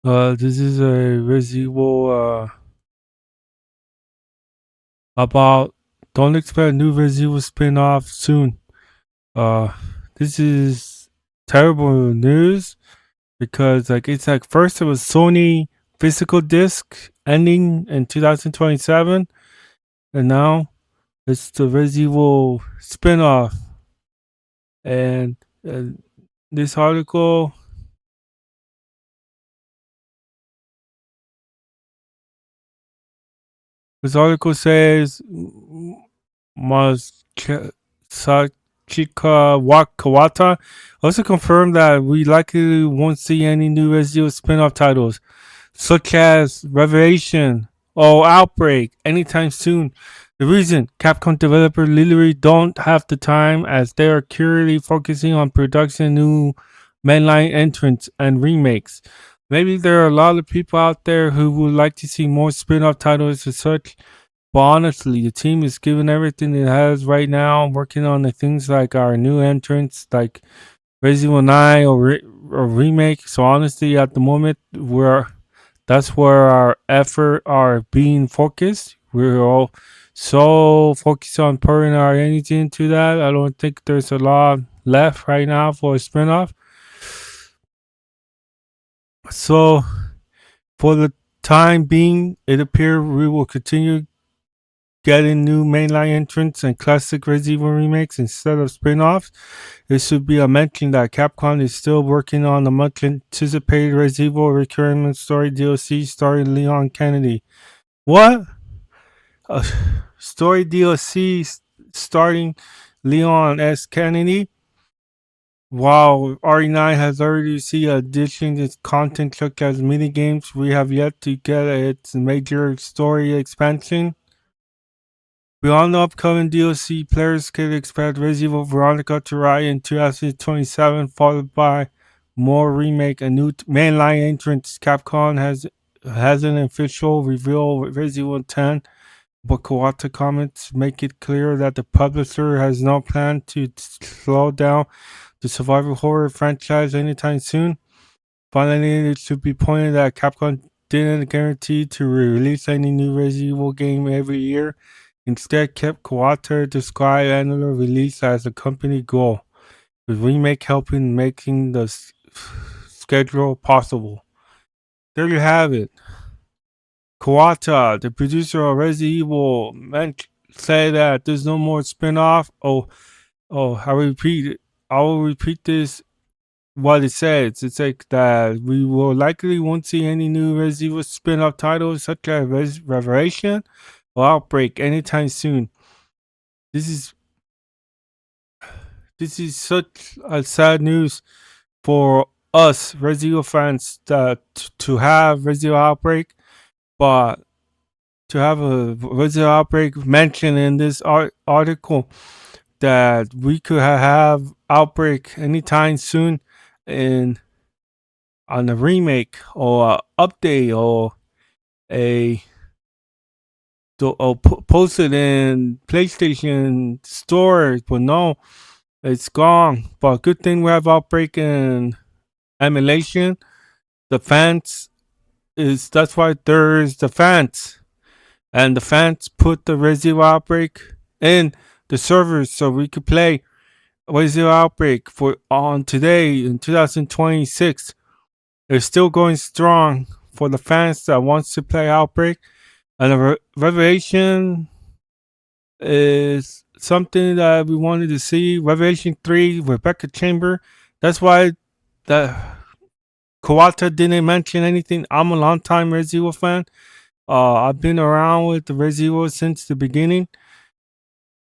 This is a Resident about. Don't expect new Resident spin-off soon. Uh, this is terrible news because it's like first it was Sony physical disc ending in 2027, and now it's the Resident spin-off. And uh, this article This article says Masachika Kawata also confirmed that we likely won't see any new Resident spin-off titles, such as Revelation or Outbreak, anytime soon. The reason Capcom developers literally don't have the time as they are currently focusing on production new mainline entrants and remakes. Maybe there are a lot of people out there who would like to see more spin-off titles and such, but honestly, the team is giving everything it has right now, working on the things like our new entrants, like Resident Evil 9 or remake. So honestly, at the moment, that's where our effort are being focused. We're all so focused on pouring our energy into that. I don't think there's a lot left right now for a spinoff. So for the time being, it appears we will continue getting new mainline entrants and classic Resident Evil remakes instead of spin-offs. It should be a mention that Capcom is still working on the much anticipated Resident Evil recurring story DLC starring Leon Kennedy. What? A story DLC starting Leon S. Kennedy? While RE9 has already received additions content such as minigames, we have yet to get its major story expansion. Beyond the upcoming DLC, players can expect Resident Evil Veronica to arrive in 2027, followed by more remake and new mainline entrants. Capcom has an official reveal with Resident Evil 10, but Kawata comments make it clear that the publisher has no plan to slow down the survival horror franchise anytime soon. Finally, it should be pointed that Capcom didn't guarantee to release any new Resident Evil game every year. Instead, kept Kawata described annual release as a company goal, with remake helping making the schedule possible. There you have it. Kawata, the producer of Resident Evil, said that there's no more spin-off. I repeat it. I will repeat this what it says. It's like that we will likely won't see any new Resident Evil spin-off titles such as Revelation or Outbreak anytime soon. This is this is such a sad news for us Resident Evil fans that to have Resident Evil Outbreak, but to have a Resident Evil Outbreak mentioned in this article that we could have Outbreak anytime soon in on a remake or a update or a posted in PlayStation store, but no, it's gone. But good thing we have Outbreak in emulation. The fans is that's why there's the fans, and the fans put the Resident Evil Outbreak in the servers so we could play Resident Evil Outbreak for on today in 2026. It's still going strong for the fans that wants to play Outbreak, and the Revelation is something that we wanted to see. Revelation 3, Rebecca Chamber. That's why that Kawata didn't mention anything. I'm a long time Resident Evil fan. I've been around with the Resident Evil since the beginning,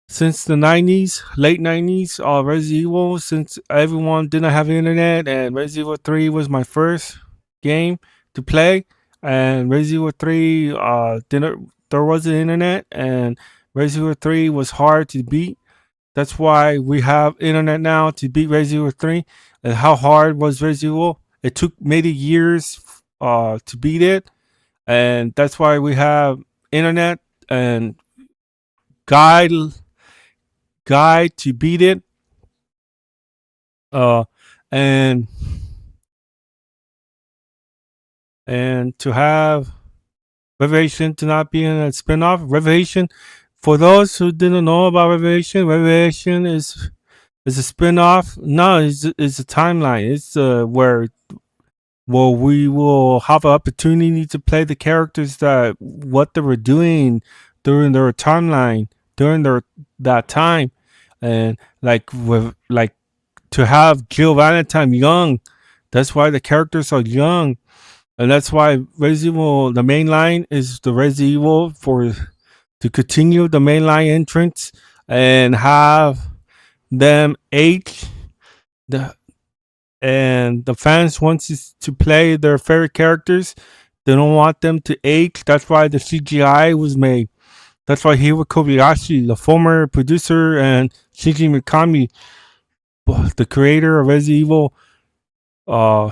since the 90s, late 90s. Resident Evil, since everyone didn't have internet, and Resident Evil 3 was my first game to play. And Resident Evil 3, didn't there wasn't internet, and Resident Evil 3 was hard to beat. That's why we have internet now to beat Resident Evil 3. And how hard was Resident Evil? It took many years to beat it, and that's why we have internet and guide guide to beat it. Uh, and and to have Revelation to not be in a spinoff. Revelation, for those who didn't know about Revelation, Revelation is a spinoff. No, it's a timeline. It's where we will have an opportunity to play the characters that what they were doing during their timeline during their that time, and like to have Jill Valentine young. That's why the characters are young, and that's why Resident Evil the main line is the Resident Evil for to continue the mainline entrance and have them age the and the fans wants us to play their favorite characters. They don't want them to age. That's why the CGI was made. That's why Hiro Kobayashi, the former producer, and Shinji Mikami, the creator of Resident Evil, uh,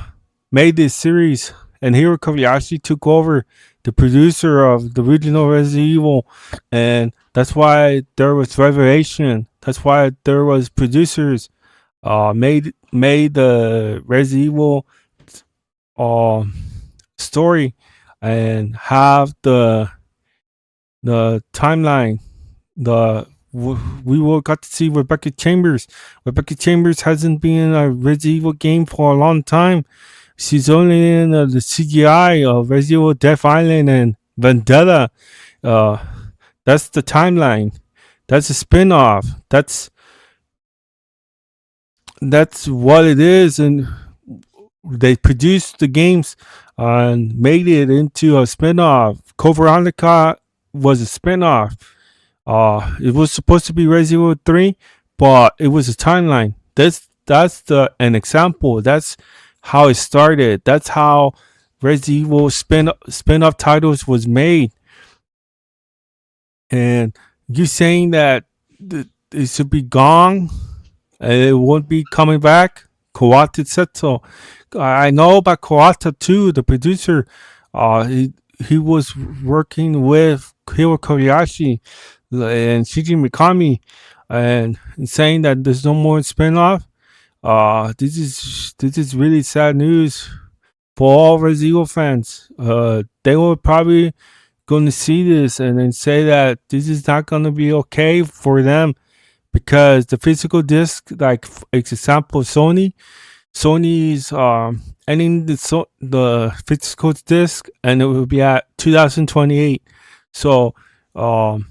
made this series. And Hiro Kobayashi took over the producer of the original Resident Evil, and that's why there was Revelation. That's why there was producers made the Resident Evil uh, story and have the timeline. We will got to see Rebecca Chambers. Rebecca Chambers hasn't been in a Resident Evil game for a long time. She's only in the CGI of Resident Evil Death Island and Vendetta. Uh, that's the timeline. That's a spin-off. That's what it is, and they produced the games and made it into a spin-off. Code Veronica was a spin-off. It was supposed to be Resident Evil 3, but it was a timeline. That's the an example. That's how it started. That's how Resident Evil spin-off titles was made. And you saying that it should be gone, it won't be coming back. Kawata said so. I know about Kawata too, the producer. He was working with Hiro Kobayashi and Shinji Mikami, and saying that there's no more spinoff. This is really sad news for all Resident Evil fans. They were probably going to see this and then say that this is not going to be okay for them because the physical disc, like example, Sony's ending the physical disc, and it will be at 2028. So, um,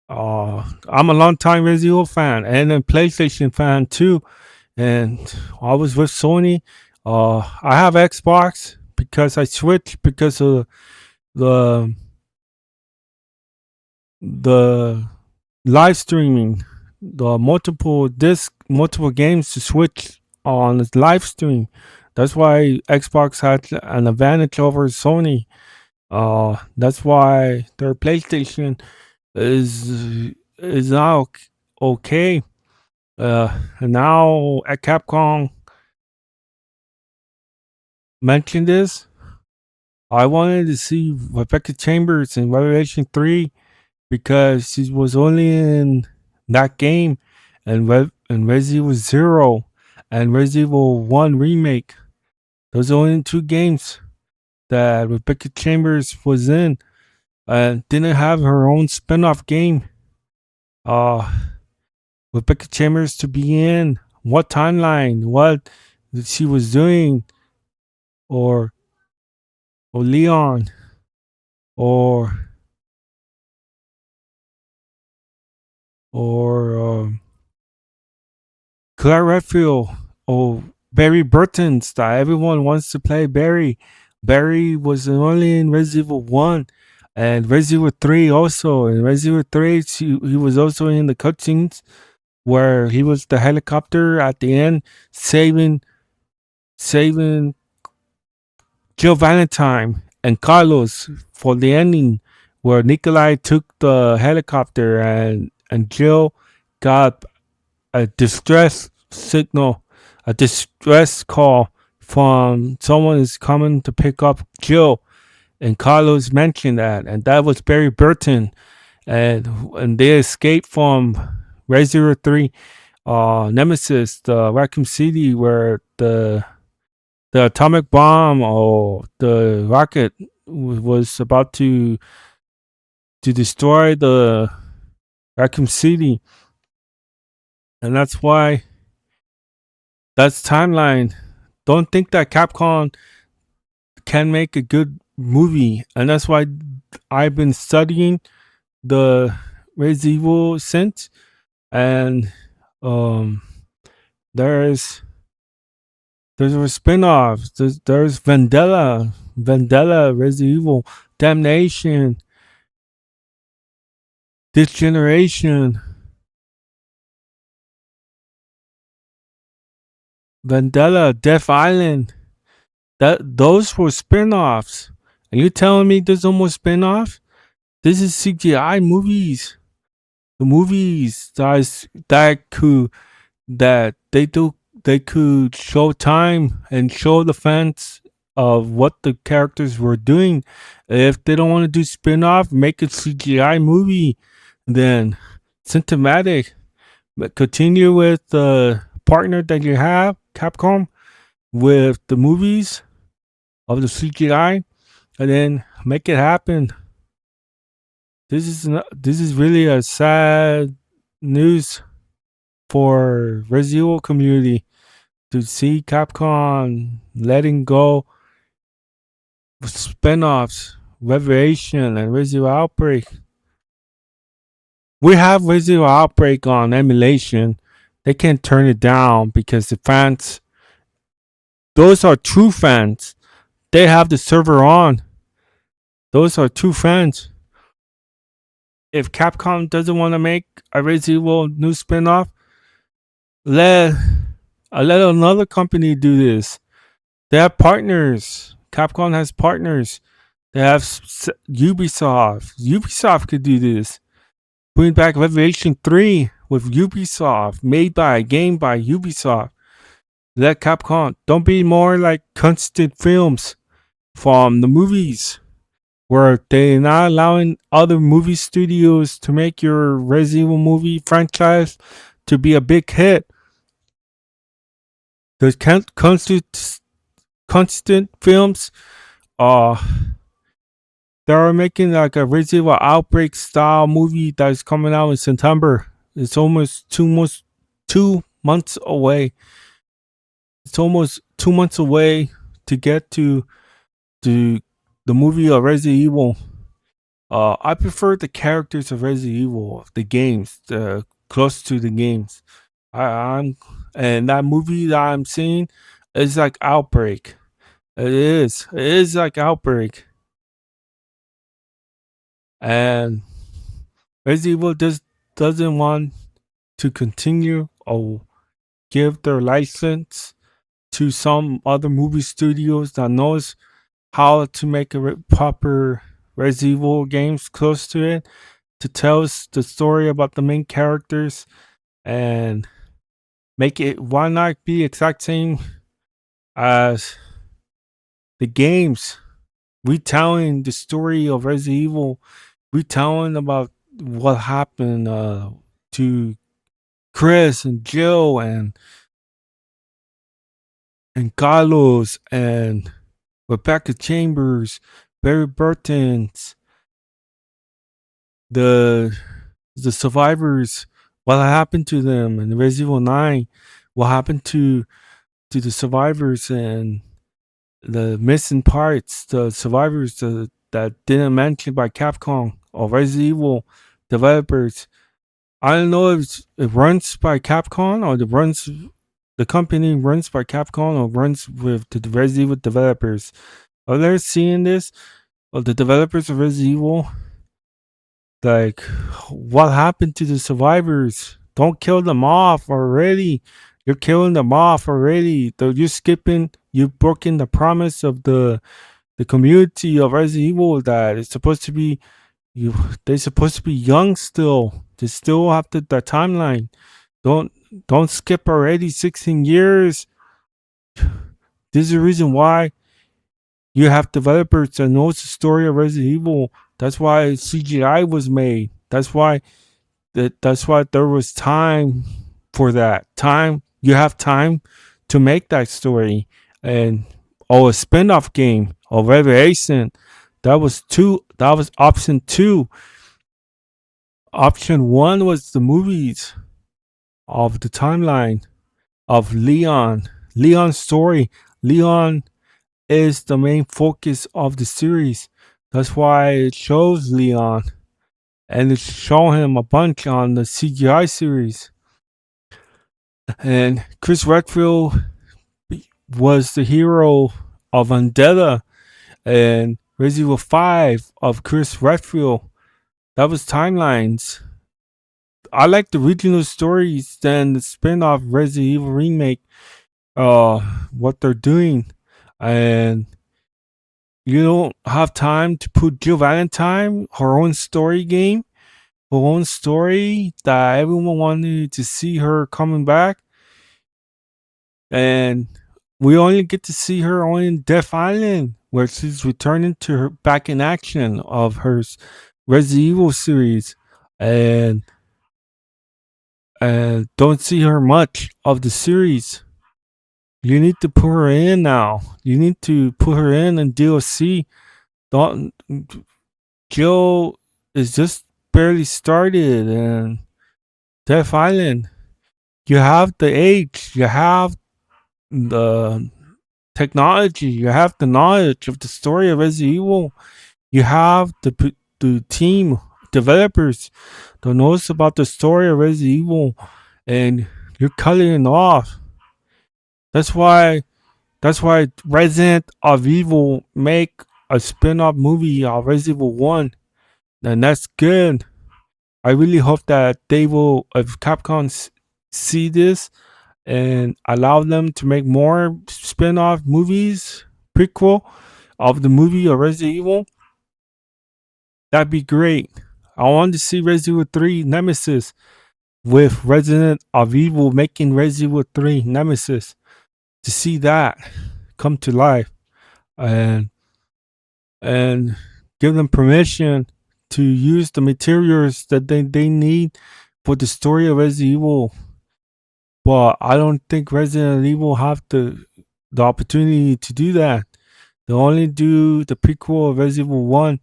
I'm a long time Resident Evil fan and a PlayStation fan too, and I was with Sony. I have Xbox because I switched because of the the live streaming, the multiple games to switch on its live stream. That's why Xbox had an advantage over Sony. That's why their PlayStation is now okay. And now at Capcom mentioned this, I wanted to see Rebecca Chambers in Revelation 3 because she was only in that game and Resident Evil 0 and Resident Evil 1 remake. Those are only two games that Rebecca Chambers was in and didn't have her own spin-off game. Uh Rebecca Chambers to be in what timeline, what she was doing, or Leon, or or Claire Redfield, or Barry Burton's that everyone wants to play Barry. Barry was only in Resident Evil 1 and Resident Evil 3 also. In Resident Evil 3, he was also in the cutscenes where he was the helicopter at the end saving Jill Valentine and Carlos for the ending where Nikolai took the helicopter and Jill got a distress signal, a distress call from someone is coming to pick up Jill. And Carlos mentioned that, and that was Barry Burton. And they escaped from Resident Evil 3 Nemesis, the Raccoon City, where the atomic bomb or the rocket was about to destroy the Raccoon City, and that's why that's timeline. Don't think that Capcom can make a good movie, and that's why I've been studying the Resident Evil since, and um, there's there's a spin-offs. There's Vandella, Resident Evil, Damnation, This Generation, Vandella, Death Island. Those were spin-offs. Are you telling me there's no more spin-off? This is CGI movies. The movies that they could show time and show the fans of what the characters were doing. If they don't want to do spin-off, make a CGI movie, then symptomatic. But continue with the partner that you have, Capcom, with the movies of the CGI, and then make it happen. This is really a sad news for Resident Evil community to see Capcom letting go spin-offs, Revelation and Resident Evil Outbreak. We have Resident Evil Outbreak on emulation. They can't turn it down because the fans, those are true fans. They have the server on. Those are true fans. If Capcom doesn't want to make a Resident Evil new spin-off, let let another company do this. They have partners. Capcom has partners. They have Ubisoft. Ubisoft could do this. Bring back Revelation 3 with Ubisoft, made by a game by Ubisoft. Let Capcom don't be more like constant films from the movies where they're not allowing other movie studios to make your Resident Evil movie franchise to be a big hit. There's constant films. They're making like a Resident Evil Outbreak style movie that's coming out in September. It's almost 2 months away. It's almost 2 months away to get to the movie of Resident Evil. I prefer the characters of Resident Evil, the games, the close to the games. I'm and that movie that I'm seeing is like Outbreak. It is. It is like Outbreak. And Resident Evil doesn't want to continue or give their license to some other movie studios that knows how to make a proper Resident Evil games close to it to tell us the story about the main characters and make it why not be exact same as the games, retelling the story of Resident Evil, retelling about what happened to Chris and Jill and Carlos and Rebecca Chambers, Barry Burton's, the survivors, what happened to them in Resident Evil 9, what happened to the survivors and the missing parts, the survivors that didn't mention by Capcom or Resident Evil developers. I don't know if it runs by Capcom or the company runs by Capcom or runs with the Resident Evil developers. Are they seeing this? Or the developers of Resident Evil? Like, what happened to the survivors? Don't kill them off already. You're killing them off already. You're skipping. You've broken the promise of the community of Resident Evil that it's supposed to be you. They're supposed to be young still. They still have the timeline. Don't don't skip already 16 years. This is the reason why you have developers that knows the story of Resident Evil. That's why CGI was made. That's why there was time for that. Time you have time to make that story. And or a spin-off game or Revelation. That was two. That was option two. Option one was the movies of the timeline of Leon. Leon's story. Leon is the main focus of the series. That's why it shows Leon and it's showing him a bunch on the CGI series. And Chris Redfield was the hero of Vendetta and Resident Evil 5 of Chris Redfield. That was timelines. I like the original stories than the spin-off Resident Evil remake. What they're doing, and you don't have time to put Jill Valentine her own story game, her own story that everyone wanted to see her coming back, and we only get to see her only in Death Island, where she's returning to her back in action of her Resident Evil series, and don't see her much of the series. You need to put her in now. You need to put her in DLC. Don't Jill is just barely started, and Death Island. You have the age. You have the technology. You have the knowledge of the story of Resident Evil. You have the team developers that knows about the story of Resident Evil, and you're cutting it off. That's why. That's why Resident of Evil make a spin-off movie of Resident Evil One, and that's good. I really hope that they will, if Capcom see this and allow them to make more spin-off movies, prequel of the movie of Resident Evil, that'd be great. I want to see Resident Evil 3 Nemesis with Resident of Evil making Resident Evil 3 Nemesis, to see that come to life and and give them permission to use the materials that they need for the story of Resident Evil. But I don't think Resident Evil have the opportunity to do that. They only do the prequel of Resident Evil 1.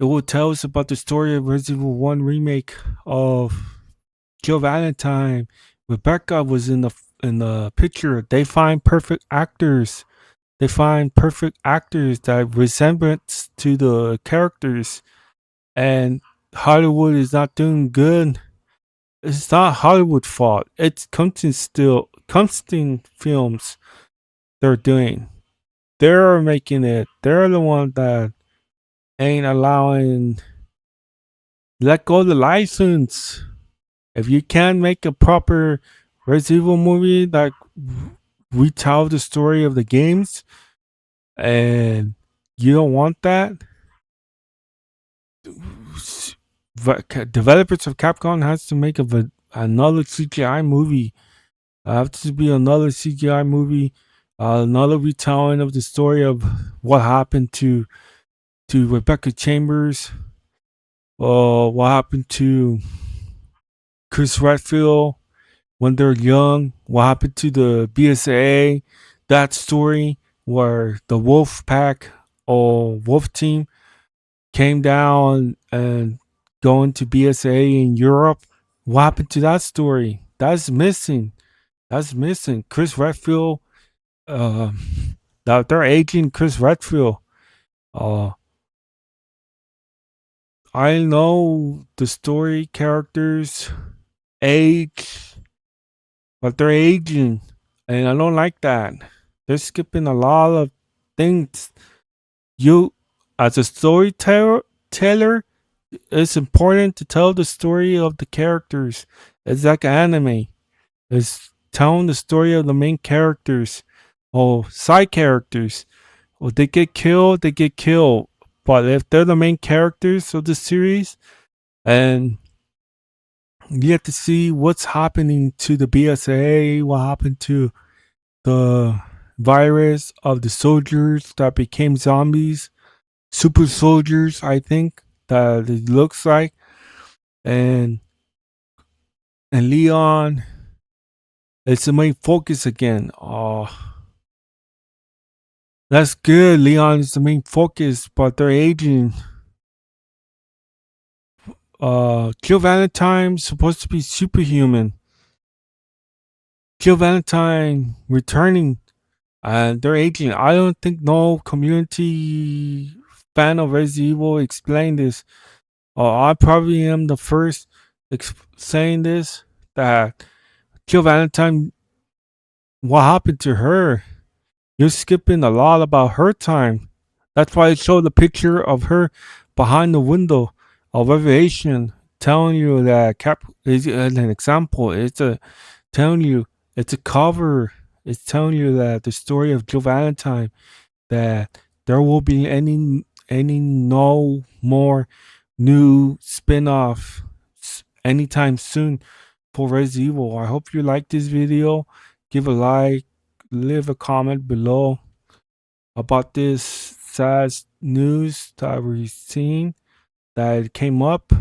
It will tell us about the story of Resident Evil 1 remake of Jill Valentine. Rebecca was in the picture. They find perfect actors. They find perfect actors that resemblance to the characters, and Hollywood is not doing good. It's not Hollywood fault. It's Constant Films they're doing. They're making it. They're the one that ain't allowing let go of the license. If you can't make a proper Resident Evil movie that retell the story of the games and you don't want that, developers of Capcom has to make another CGI movie. Have to be another CGI movie, another retelling of the story of what happened to Rebecca Chambers, what happened to Chris Redfield when they're young, what happened to the BSA, that story where the Wolf Pack or Wolf Team came down and going to BSA in Europe. What happened to that story? That's missing. That's missing. Chris Redfield, uh, that they're aging Chris Redfield. Uh, I know the story characters age, but they're aging, and I don't like that. They're skipping a lot of things. You, as a storyteller, it's important to tell the story of the characters. It's like anime. It's telling the story of the main characters or side characters. Well, they get killed, they get killed. But if they're the main characters of the series, and you get to see what's happening to the BSA, what happened to the virus of the soldiers that became zombies, super soldiers, I think that it looks like, and Leon, it's the main focus again. That's good. Leon is the main focus, but they're aging. Jill Valentine's supposed to be superhuman. Jill Valentine returning, and they're aging. I don't think no community fan of Resident Evil explained this. I probably am the first saying this, that Jill Valentine, what happened to her? You're skipping a lot about her time. That's why I showed the picture of her behind the window of Revelation, telling you that Cap is an example. It's a telling you it's a cover. It's telling you that the story of Jill Valentine, that there will be any no more new spin-off anytime soon for Resident Evil. I hope you like this video. Give a like, leave a comment below about this sad news that we've seen that came up.